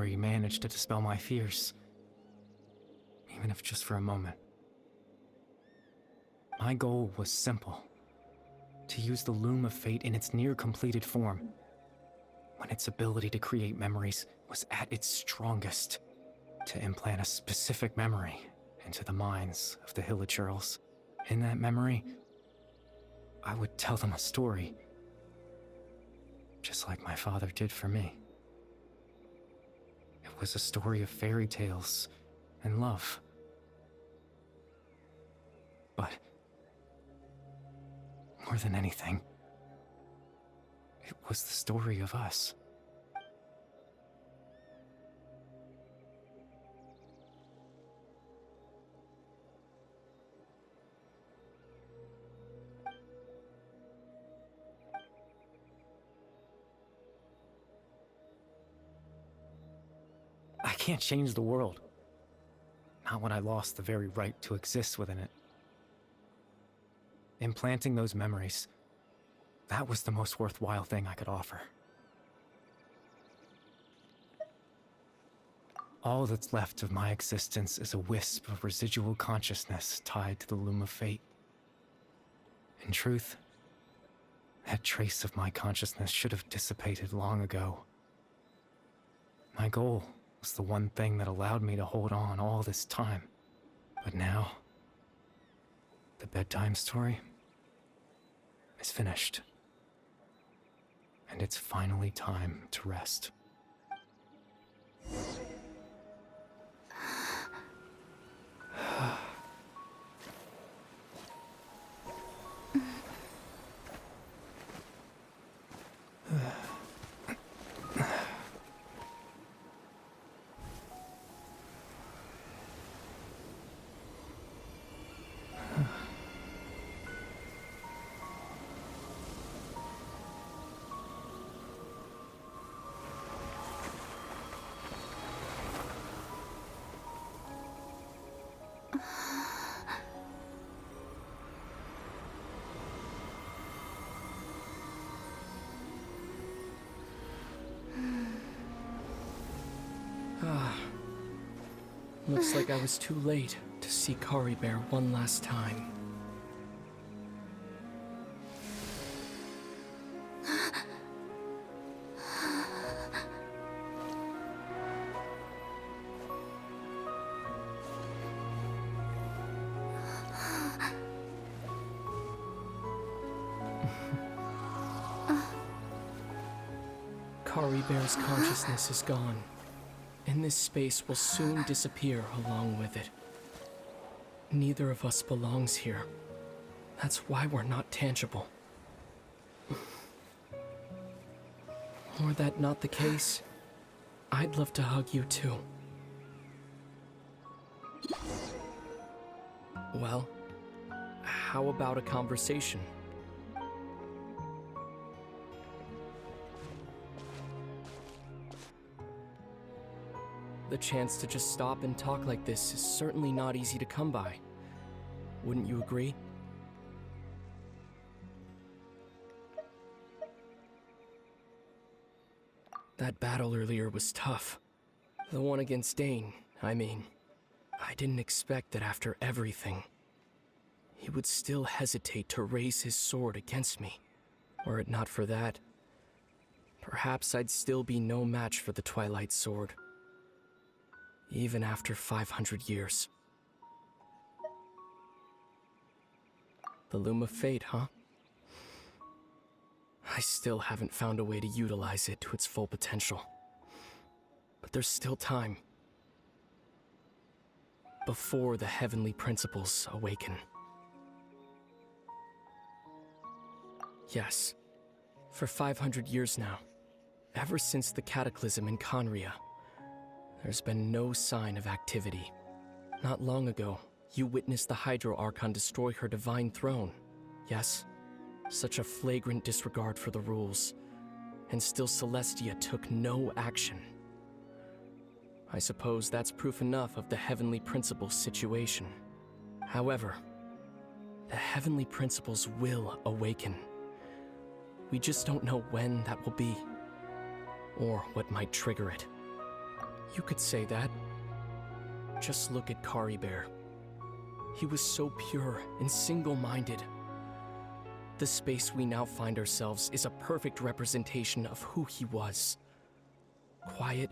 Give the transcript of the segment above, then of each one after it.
story managed to dispel my fears, even if just for a moment. My goal was simple: to use the Loom of Fate in its near-completed form, when its ability to create memories was at its strongest, to implant a specific memory into the minds of the Hilichurls. In that memory, I would tell them a story, just like my father did for me. It was a story of fairy tales and love. But more than anything, it was the story of us. I can't change the world. Not when I lost the very right to exist within it. Implanting those memories, that was the most worthwhile thing I could offer. All that's left of my existence is a wisp of residual consciousness tied to the Loom of Fate. In truth, that trace of my consciousness should have dissipated long ago. My goal was the one thing that allowed me to hold on all this time. But now, the bedtime story is finished. And it's finally time to rest. Looks like I was too late to see Kari Bear one last time. Kari Bear's consciousness is gone, and this space will soon disappear along with it. Neither of us belongs here. That's why we're not tangible. Were that not the case, I'd love to hug you too. Well, how about a conversation? The chance to just stop and talk like this is certainly not easy to come by. Wouldn't you agree? That battle earlier was tough. The one against Dane, I mean. I didn't expect that after everything, he would still hesitate to raise his sword against me. Were it not for that, perhaps I'd still be no match for the Twilight Sword. Even after 500 years. The Loom of Fate, huh? I still haven't found a way to utilize it to its full potential. But there's still time. Before the heavenly principles awaken. Yes, for 500 years now, ever since the cataclysm in Conria, there's been no sign of activity. Not long ago, you witnessed the Hydro Archon destroy her divine throne. Yes, such a flagrant disregard for the rules. And still Celestia took no action. I suppose that's proof enough of the Heavenly Principles situation. However, the Heavenly Principles will awaken. We just don't know when that will be, or what might trigger it. You could say that. Just look at Kari Bear. He was so pure and single-minded. The space we now find ourselves is a perfect representation of who he was. Quiet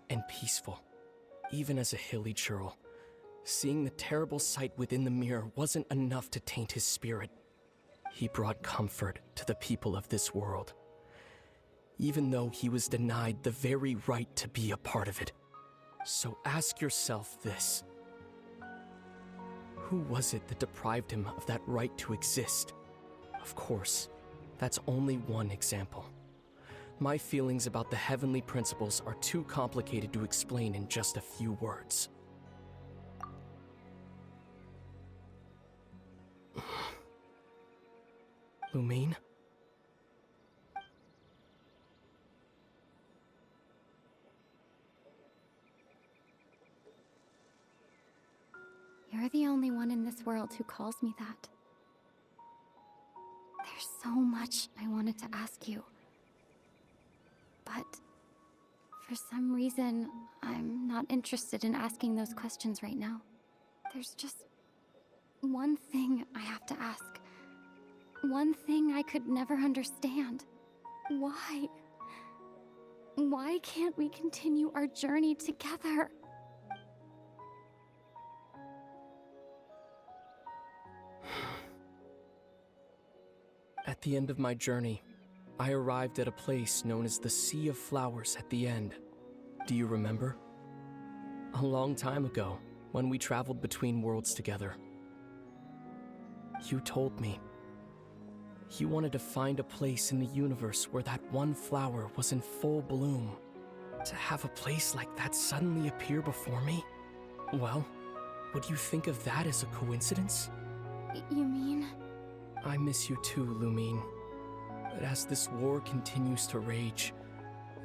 and peaceful, even as a hilly churl. Seeing the terrible sight within the mirror wasn't enough to taint his spirit. He brought comfort to the people of this world, even though he was denied the very right to be a part of it. So ask yourself this. Who was it that deprived him of that right to exist? Of course, that's only one example. My feelings about the heavenly principles are too complicated to explain in just a few words. Lumine? You're the only one in this world who calls me that. There's so much I wanted to ask you. But for some reason, I'm not interested in asking those questions right now. There's just one thing I have to ask. One thing I could never understand. Why? Why can't we continue our journey together? At the end of my journey, I arrived at a place known as the Sea of Flowers at the end. Do you remember? A long time ago, when we traveled between worlds together. You told me you wanted to find a place in the universe where that one flower was in full bloom. To have a place like that suddenly appear before me? Well, would you think of that as a coincidence? You mean? I miss you too, Lumine. But as this war continues to rage,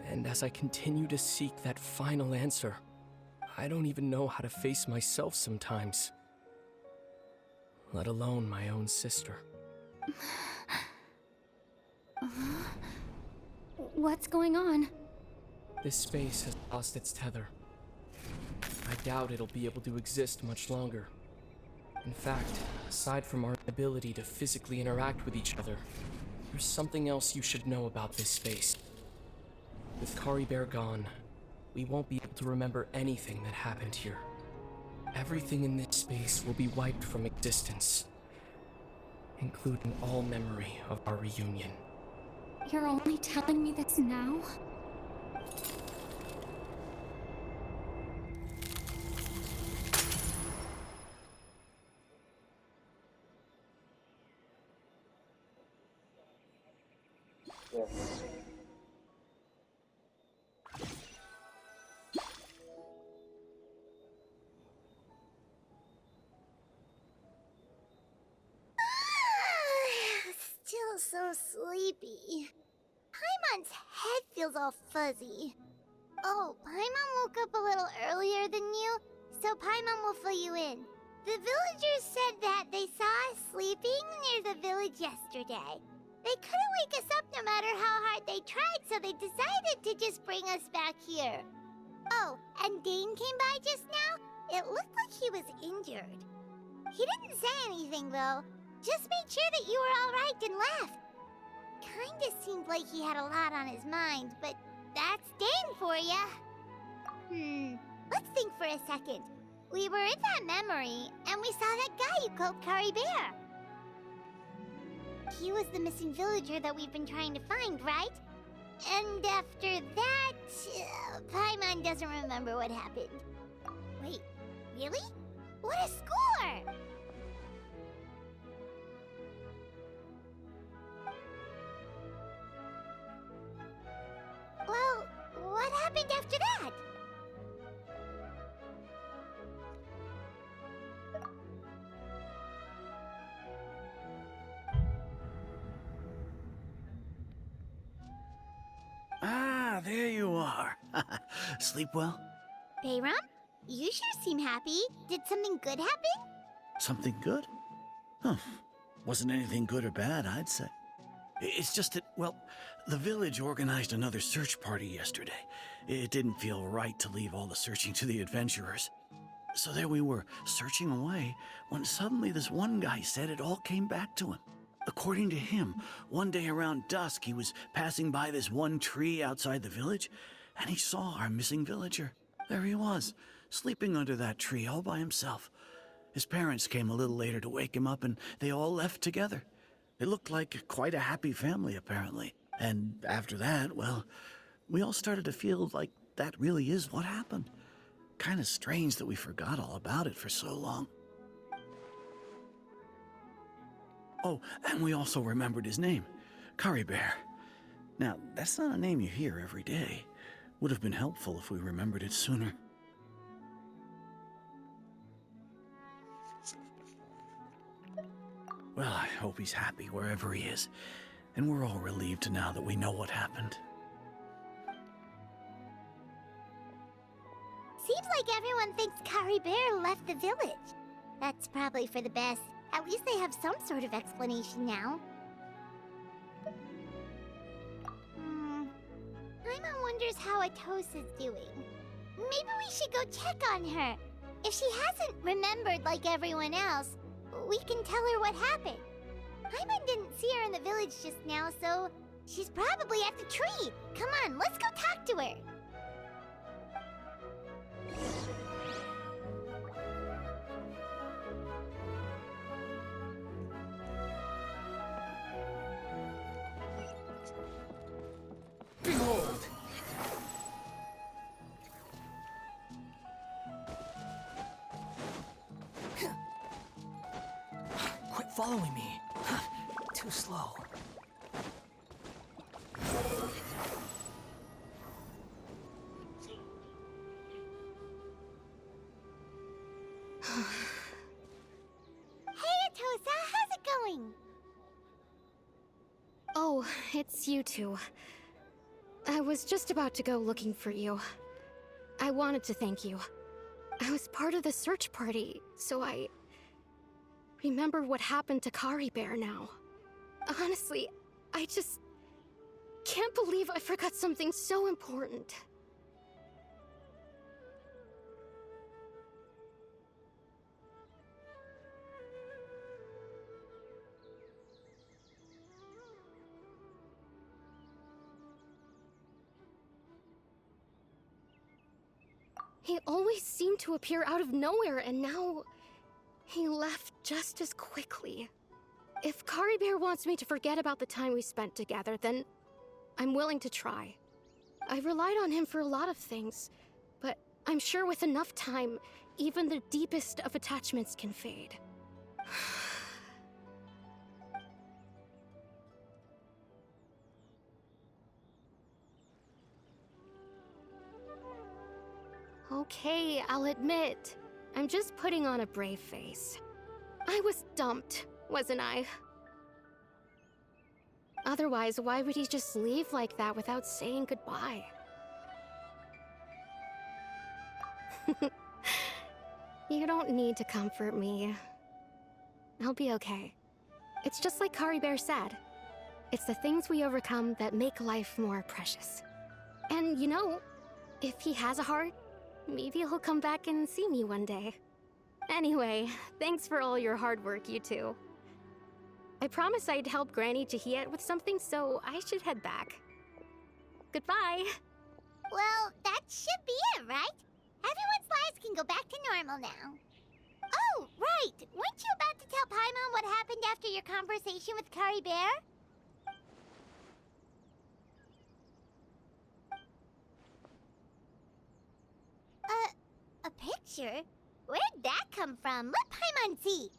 and as I continue to seek that final answer, I don't even know how to face myself sometimes. Let alone my own sister. What's going on? This space has lost its tether. I doubt it'll be able to exist much longer. In fact, aside from our ability to physically interact with each other, there's something else you should know about this space. With Kari Bear gone, we won't be able to remember anything that happened here. Everything in this space will be wiped from existence, including all memory of our reunion. You're only telling me this now? Still so sleepy. Paimon's head feels all fuzzy. Oh, Paimon woke up a little earlier than you, so Paimon will fill you in. The villagers said that they saw us sleeping near the village yesterday. They couldn't wake us up no matter how hard they tried, so they decided to just bring us back here. Oh, and Dane came by just now. It looked like he was injured. He didn't say anything, though. Just made sure that you were all right and left. Kinda seemed like he had a lot on his mind, but that's Dane for ya. Let's think for a second. We were in that memory, and we saw that guy you called Kari Bear. He was the missing villager that we've been trying to find, right? And after that, Paimon doesn't remember what happened. Wait, really? What a score! Well, what happened after that? Ah, there you are. Sleep well? Bayram, you sure seem happy. Did something good happen? Something good? Huh. Wasn't anything good or bad, I'd say. It's just that, well, the village organized another search party yesterday. It didn't feel right to leave all the searching to the adventurers. So there we were, searching away, when suddenly this one guy said it all came back to him. According to him, one day around dusk, he was passing by this one tree outside the village, and he saw our missing villager. There he was, sleeping under that tree all by himself. His parents came a little later to wake him up, and they all left together. It looked like quite a happy family, apparently. And after that, well, we all started to feel like that really is what happened. Kinda strange that we forgot all about it for so long. Oh, and we also remembered his name, Curry Bear. Now, that's not a name you hear every day. Would have been helpful if we remembered it sooner. Well, I hope he's happy wherever he is, and we're all relieved now that we know what happened. Seems like everyone thinks Curry Bear left the village. That's probably for the best. At least they have some sort of explanation now. Paimon wonders how Atosa's doing. Maybe we should go check on her. If she hasn't remembered like everyone else, we can tell her what happened. Paimon didn't see her in the village just now, so she's probably at the tree. Come on, let's go talk to her. Behold! Quit following me. Too slow. Hey, Atosa, how's it going? Oh, it's you two. I was just about to go looking for you. I wanted to thank you. I was part of the search party, so I remember what happened to Kari Bear now. Honestly, I just can't believe I forgot something so important. He always seemed to appear out of nowhere, and now he left just as quickly. If Kari Bear wants me to forget about the time we spent together, then I'm willing to try. I relied on him for a lot of things, but I'm sure with enough time, even the deepest of attachments can fade. Okay, I'll admit, I'm just putting on a brave face. I was dumped, wasn't I? Otherwise, why would he just leave like that without saying goodbye? You don't need to comfort me. I'll be okay. It's just like Kari Bear said. It's the things we overcome that make life more precious. And you know, if he has a heart, maybe he'll come back and see me one day. Anyway, thanks for all your hard work, you two. I promised I'd help Granny Jahiet with something, so I should head back. Goodbye! Well, that should be it, right? Everyone's lives can go back to normal now. Oh, right! Weren't you about to tell Paimon what happened after your conversation with Curry Bear? A picture? Where'd that come from? Let Paimon see!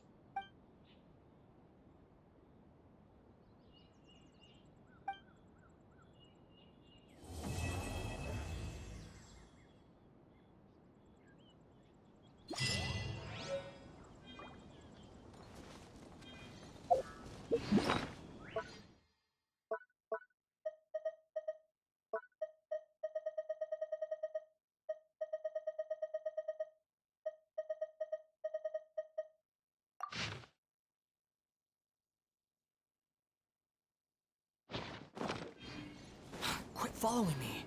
following me.